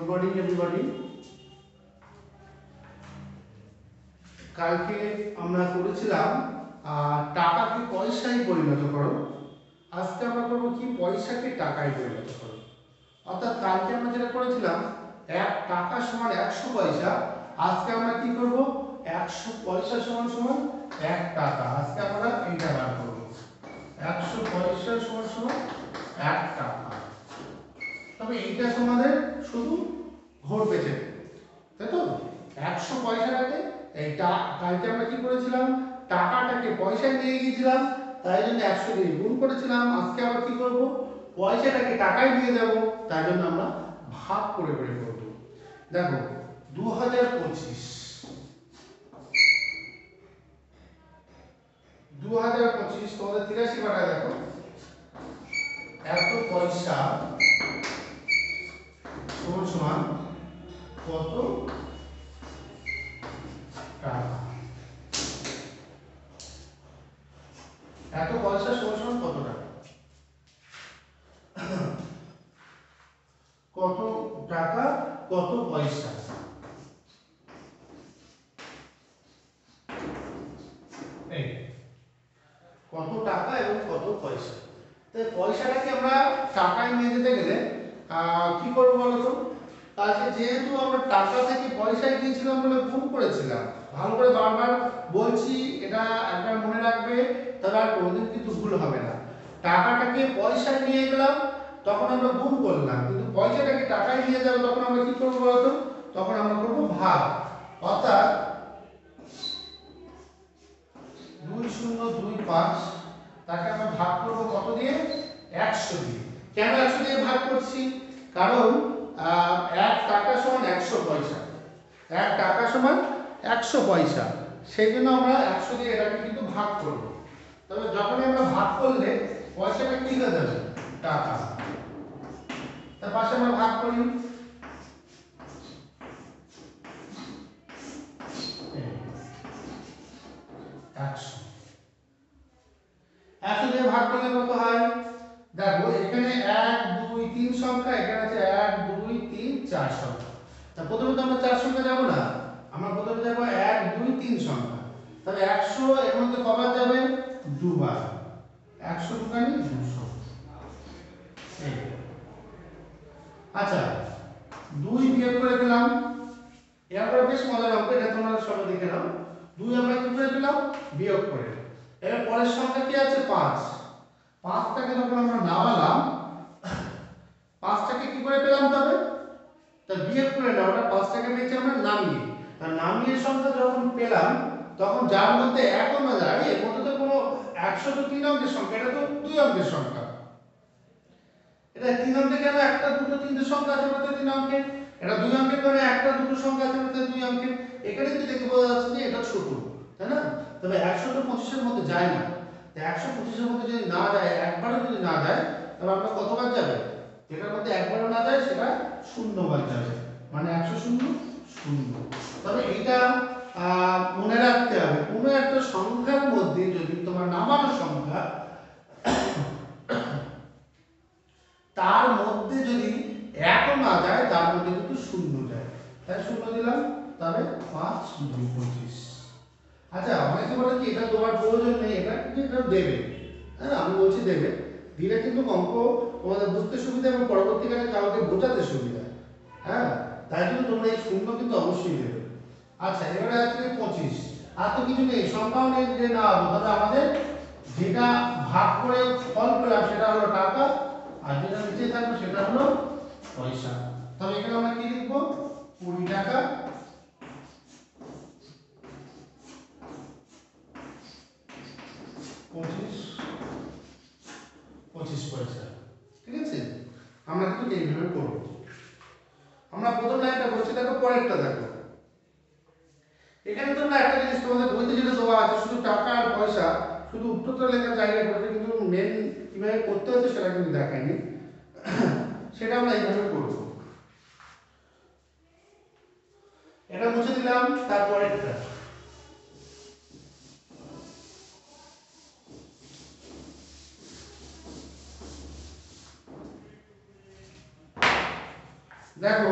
Morning everybody. কালকে আমরা করেছিলাম টাকাকে পয়সায় পরিণত করো। আজকে আমরা করবো কি পয়সাকে টাকায় পরিণত করো। অর্থাৎ কালকে আমরা যেটা করেছিলাম 1 টাকা সমান 100 পয়সা, আজকে আমরা কি করব 100 পয়সা সমান সমান 1 টাকা। আজকে আমরা এইটা বার করব 100 পয়সা সমান সমান 1 টাকা। তবে এইটা তোমাদের শুধু ঘটবে, তাই তো? 100 পয়সাটাকে এইটা কালকে আমরা কি করেছিলাম টাকাটাকে পয়সায় নিয়ে গিয়েছিলাম, তাই জন্য 100 দিয়ে গুণ করেছিলাম। আজকে আবার কি করব পয়সাটাকে টাকায় নিয়ে যাব, তাই জন্য আমরা ভাগ করে করে করব। দেখো 2025 তোমাদের 83 টাকা, দেখো এত পয়সা সমান সমান কত টাকা। এত পয়সা সমান সমান কত টাকা, কত টাকা কত পয়সা। এই কত টাকা এবং কত পয়সা। তাই পয়সাটাকে আমরা টাকায় নিয়ে যেতে গেলে কি করবো বলতো? আজকে যেহেতু আমরা টাকা থেকে পয়সায় গিয়েছিলাম বলে গুণ করেছিলাম, ভালো করে বারবার বলছি, এটা একবার মনে রাখবে, তবে আর কোনোদিন কিন্তু ভুল হবে না। টাকাটাকে পয়সায় নিয়ে গেলাম, তখন আমরা গুণ করলাম, কিন্তু পয়সাটাকে টাকায় নিয়ে যাবো, তখন আমরা কি করবো বলতো? তখন আমরা করবো ভাগ। অর্থাৎ 2025 তাকে আমরা ভাগ করবো কত দিয়ে? 100 দিয়ে। কেন 100 দিয়ে ভাগ করছি? কারণ 1 টাকা সমান 100 পয়সা। 1 টাকা সমান 100 পয়সা, সেই জন্য আমরা 100 দিয়ে এটাকে কিন্তু ভাগ করব। তবে যখনই আমরা ভাগ করলে পয়সাটা কি হয়ে যাবে? টাকা। তার পাশে আমরা ভাগ করি, 100 দিয়ে ভাগ করলে কত হয়? দেখো এখানে 1 2 3 সংখ্যা, এখানে আছে 1 2 3 4 সংখ্যা। তা প্রথমে তো আমরা 4 সংখ্যা যাব না, আমরা প্রথমে যাব 1 2 3 সংখ্যা। তাহলে 100 এর মধ্যে কবার যাবে? দুবার। 100 দুগানি 200। এই আচ্ছা 2 বিয়োগ করে দিলাম। এবার বেশ মজার অঙ্ক, এটা তোমরা সবাই দেখে নাও। 2 আমরা কি করে দিলাম? বিয়োগ করে। এবার পরের সংখ্যা কি আছে? 5। 5টাকে যখন আমরা নামালাম, 5টাকে কি করে পেলাম? তবে তা বিয়োগ করে নাও, ওটা 5টাকে পেয়েছি আমরা নামিয়ে। আর নামিয়ে সংখ্যা যখন পেলাম, তখন যার মধ্যে এক না যায়, এর মধ্যে তো কোনো 100 তো 3 অঙ্কের সংখ্যা, এটা তো 2 অঙ্কের সংখ্যা। এটা 3 অঙ্কের কেন? একটা দুটো তিনটে সংখ্যা আছে বলতে 3 অঙ্কের। এটা 2 অঙ্কের কেন? একটা দুটো সংখ্যা আছে বলতে 2 অঙ্কের। এখানে কি দেখে বোঝা যাচ্ছে যে এটা ছোট, তাই না? তবে 100 তো 25 এর মধ্যে যায় না। তো 100 25 এর মধ্যে যদি না যায়, একবারও যদি না যায়, তাহলে আপনার কতবার যাবে? যেটার মধ্যে একবারও না যায় সেটা 0 বার যাবে, মানে 100 শূন্য 0। তবে এইটা মনে রাখতে হবে, কোনো একটা সংখ্যার মধ্যে যদি তোমার নামানো সংখ্যা তার মধ্যে যদি একও না যায়, তার মধ্যে কিন্তু 0 যায়। তাই 0 দিলাম, তবে 5 2 25। আচ্ছা অনেকে বলে কি এটা দেওয়ার প্রয়োজন নেই, এটা কিন্তু এটা দেবে। হ্যাঁ আমি বলছি দেবে, দিলে কিন্তু অঙ্ক তোমাদের বুঝতে সুবিধা এবং পরবর্তীকালে কাউকে বোঝাতে সুবিধা। হ্যাঁ তাই জন্য তোমরা এই 0 কিন্তু অবশ্যই দেবে। আচ্ছা এবারে আছে 25। আর তো কিছু নেই, সংখ্যাও নেই যে না, তবে আমাদের যেটা ভাগ করে ফল পেলাম সেটা হলো টাকা, আর যেটা নিচে থাকবে সেটা হলো পয়সা। তবে এখানে আমরা কি লিখব? 20 টাকা 25 পয়সা। ঠিক আছে, আমরা কিন্তু এইভাবে করব। আমরা প্রথম লাইনটা করছি, দেখো পরেরটা দেখো। এখানে তোমরা একটা জিনিস তোমাদের বইতে যেটা দেওয়া আছে শুধু টাকা আর পয়সা, শুধু উত্তরটা লেখার জায়গা করেছে, কিন্তু মেন কিভাবে করতে হচ্ছে সেটা কিন্তু দেখায়নি। সেটা আমরা এইভাবে করব। এটা মুছে দিলাম, তারপরেরটা দেখো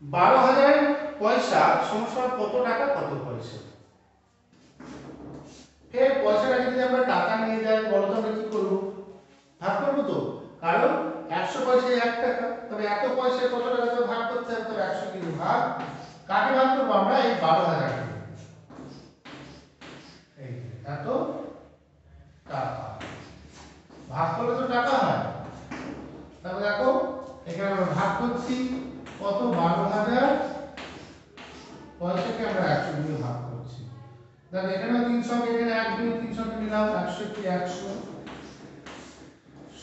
12,000 পয়সা সমান কত টাকা কত পয়সা। ফের পয়সাটাকে যদি আমরা টাকা নিয়ে যাই বলো তো আমরা কি করব, ভাগ করবো তো, কারণ 100 পয়সায় 1 টাকা, তবে এত পয়সায় কত টাকা করে ভাগ করতে হবে, তবে 100 কিন্তু ভাগ কাকে ভাগ করবো আমরা, এই 12,000 কে, এই এত টাকা ভাগ করলে তো টাকা হয়, তাহলে দেখো এখানে আমরা ভাগ করছি কত, 12,000 পয়সাকে আমরা 100 দিয়ে ভাগ করছি। দেখো এখানে 3 সংখ্যা, এখানে 1 2 3 সংখ্যা নিলাম, 100 কি 100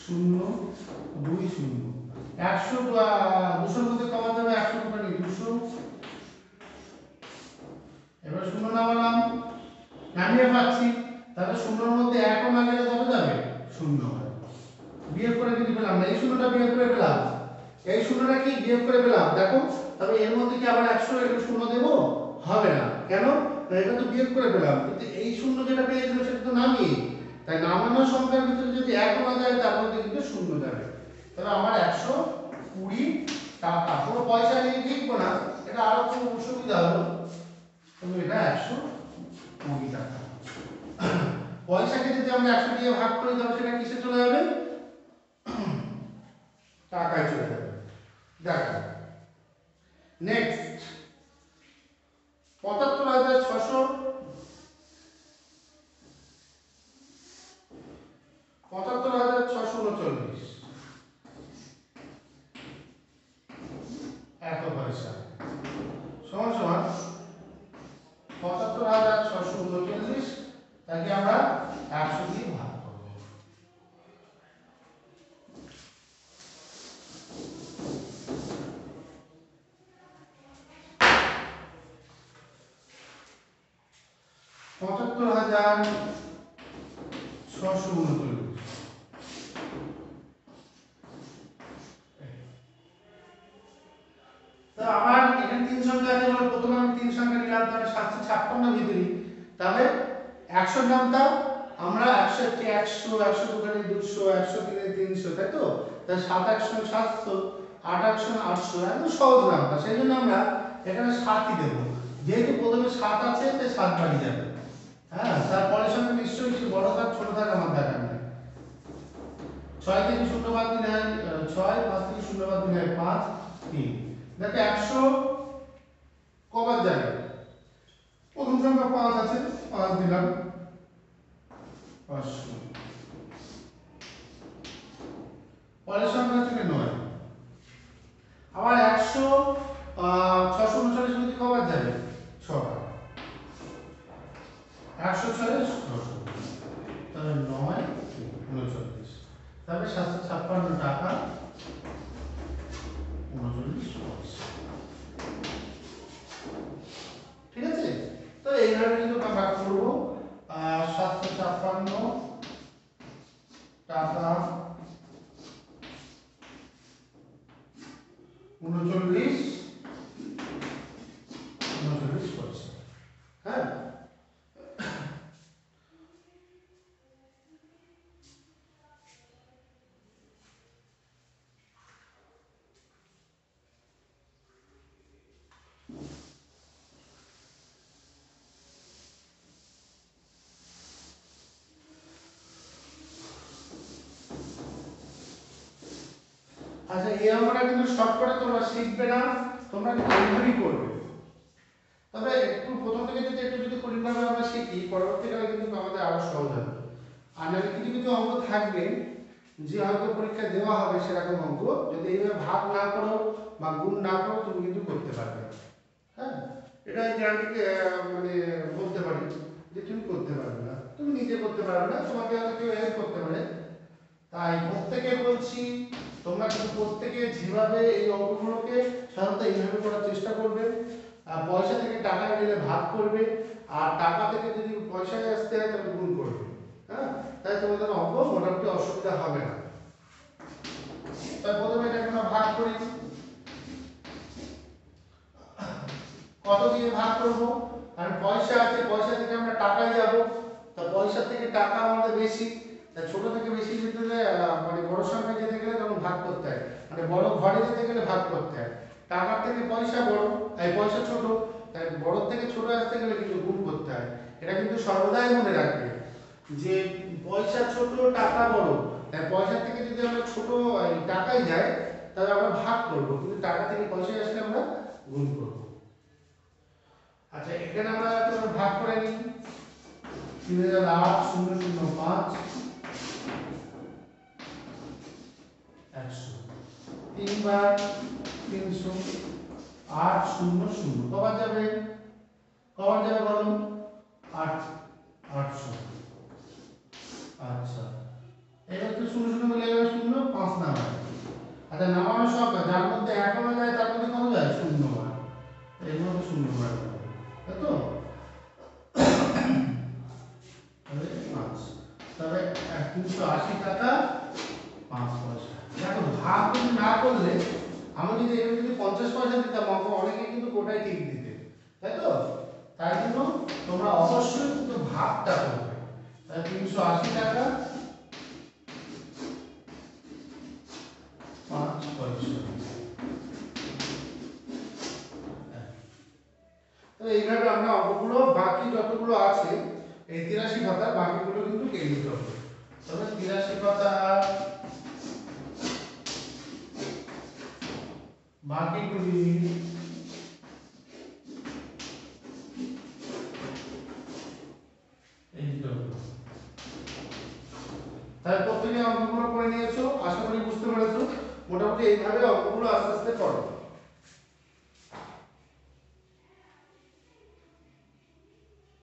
0 2 0, 100 200 মধ্যে কমা যাবে, 100 মানে 200, এবার 0 নামালাম, নামিয়ে পাচ্ছি, তাহলে 0 এর মধ্যে 1 ও না গেলে কত যাবে, 0 হবে, বিয়োগ করে কিন্তু পেলাম না, এই 0টা বিয়োগ করে পেলাম, এই 0টা কি বিয়োগ করে পেলাম, দেখো তবে এর মধ্যে কি আবার 100 এর 0 দেব, হবে না, কেন, এটা তো বিয়োগ করে পেলাম, কিন্তু এই 0 যেটা পেয়েছিল সেটা তো নামিয়ে, তাই নামানো সংখ্যার ভিতরে যদি 1 না যায় তার মধ্যে কিন্তু 0 যাবে, তাহলে আমার 120 টাকা, কোনো পয়সা নিয়ে লিখবো না, এটা আরো খুব সুবিধা হলো, তবে এটা 120 টাকা। পয়সাকে যদি আমরা 100 দিয়ে ভাগ করি তবে সেটা কিসে চলে যাবে, টাকায় চলে যাবে। দেখো নেক্সট 75,600 75,639 এত পয়সা সমান সমান 75,639, তাকে আমরা 100 দিয়ে ভাগ করব। পঁচাত্তর হাজার 639, তো আমার এখানে 3 সংখ্যা আছে বলে প্রথমে আমি 3 সংখ্যা নিলাম, তাহলে 756 ভিতরে, তাহলে 100 গ্রামটা আমরা 100 কে 100 100 দোকানে 200 100 কিনে 300, তাই তো, তাহলে 7 100 700 8 100 800, একদম সহজ নামটা, সেই জন্য আমরা এখানে 7ই দেব, যেহেতু প্রথমে 7 আছে তাই 7 বাড়ি যাবে, হ্যাঁ, তারপরের সঙ্গে নিশ্চয়ই কিছু বড় থাক ছোট থাক আমার দরকার নেই, 6 থেকে 0 বাদ দিলে 6, 5 থেকে 0 বাদ দিলে 5 3, দেখো 100 কবার যাবে, প্রথম সংখ্যা 5 আছে, 5 দিলাম 500, পরের সংখ্যা হচ্ছে 9, আবার 100 639 যদি কবার যাবে 6, 106 600, তাহলে 9 39, তাহলে 756 টাকা 39 পয়সা, ঠিক আছে, তো এইভাবে কিন্তু আমরা করব, 756 টাকা 39 পয়সা, হ্যাঁ, আচ্ছা এই অঙ্কটা কিন্তু শর্টকাটে তোমরা শিখবে না, তোমরা কিন্তু এইভাবেই করবে, তবে একটু প্রথম থেকে যদি একটু যদি কঠিনভাবে আমরা শিখি পরবর্তীকালে কিন্তু আমাদের আরো সহজ হবে, আর নাহলে কিছু কিছু অঙ্ক থাকবে যে হয়তো পরীক্ষা দেওয়া হবে সেরকম অঙ্ক, যদি এইভাবে ভাগ না করো বা গুণ না করো তুমি কিন্তু করতে পারবে না, হ্যাঁ, এটা জ্ঞানটিকে মানে বলতে পারি যে তুমি করতে পারবে না, তুমি নিজে করতে পারবে না, তোমাকে হয়তো কেউ হেল্প করতে পারে, তাই প্রত্যেকে বলছি তোমরা কিন্তু প্রত্যেকে যেভাবে এই অঙ্কগুলোকে সাধারণত এইভাবে করার চেষ্টা করবে, পয়সা থেকে টাকা গেলে ভাগ করবে, আর টাকা থেকে যদি পয়সায় আসতে হয় তাহলে গুণ করবে, হ্যাঁ, তাই তোমাদের অঙ্ক মোটামুটি অসুবিধা হবে না। তাই প্রথমে এটাকে আমরা ভাগ করি, কত দিয়ে ভাগ করব, কারণ পয়সা আছে, পয়সা থেকে আমরা টাকায় যাব, তা পয়সা থেকে টাকা আমাদের বেশি, তাই ছোট থেকে বেশি যেতে গেলে মানে বড় সংখ্যা যেতে গেলে তখন ভাগ করতে হয়, মানে বড় ঘরে যেতে গেলে ভাগ করতে হয়, টাকার থেকে পয়সা বড়, এই পয়সা ছোট, তাই বড় থেকে ছোট আসতে গেলে কিন্তু গুণ করতে হয়। এটা কিন্তু সর্বদাই মনে রাখবে যে পয়সা ছোট টাকা বড়, তাই পয়সা থেকে যদি আমরা ছোট টাকায় যাই তাহলে আমরা ভাগ করব, কিন্তু টাকা থেকে পয়সায় আসলে আমরা গুণ করব। আচ্ছা এখানে আমরা ভাগ করে নিই। ৩,৮০০৫ 100 3 বার 300 800 কবার যাবে বলো 800। আচ্ছা এবার তো 0 মিলে যাবে 0 5 নাম্বার। আচ্ছা নামানো সব যার মধ্যে এখনো যায় তার মধ্যে কত যায় 0 বার, এর মধ্যে 0 বার যাবে, তাই তো? তাহলে 5, তবে 380 টাকা 5 পয়সা। দেখো ভাগ যদি না করলে, আমি যদি এখানে যদি 50 পয়সা দিতাম অনেকে কিন্তু কোটায় ঠিক দিতে, তাই তো? তাই জন্য তোমরা অবশ্যই কিন্তু ভাগটা করবে। তাহলে 380 টাকা 5 পয়সা। তো এইভাবে আমরা অঙ্কগুলো বাকি যতগুলো আছে এই 83 খাতার বাকিগুলো কিন্তু কেটে দিতে হবে। তবে 83 খাতা বাকিগুলি এই তো। তাহলে প্রত্যেকে অঙ্কগুলো করে নিয়েছো, আশা করি বুঝতে পেরেছো। মোটামুটি এইভাবে অঙ্কগুলো আস্তে আস্তে করো।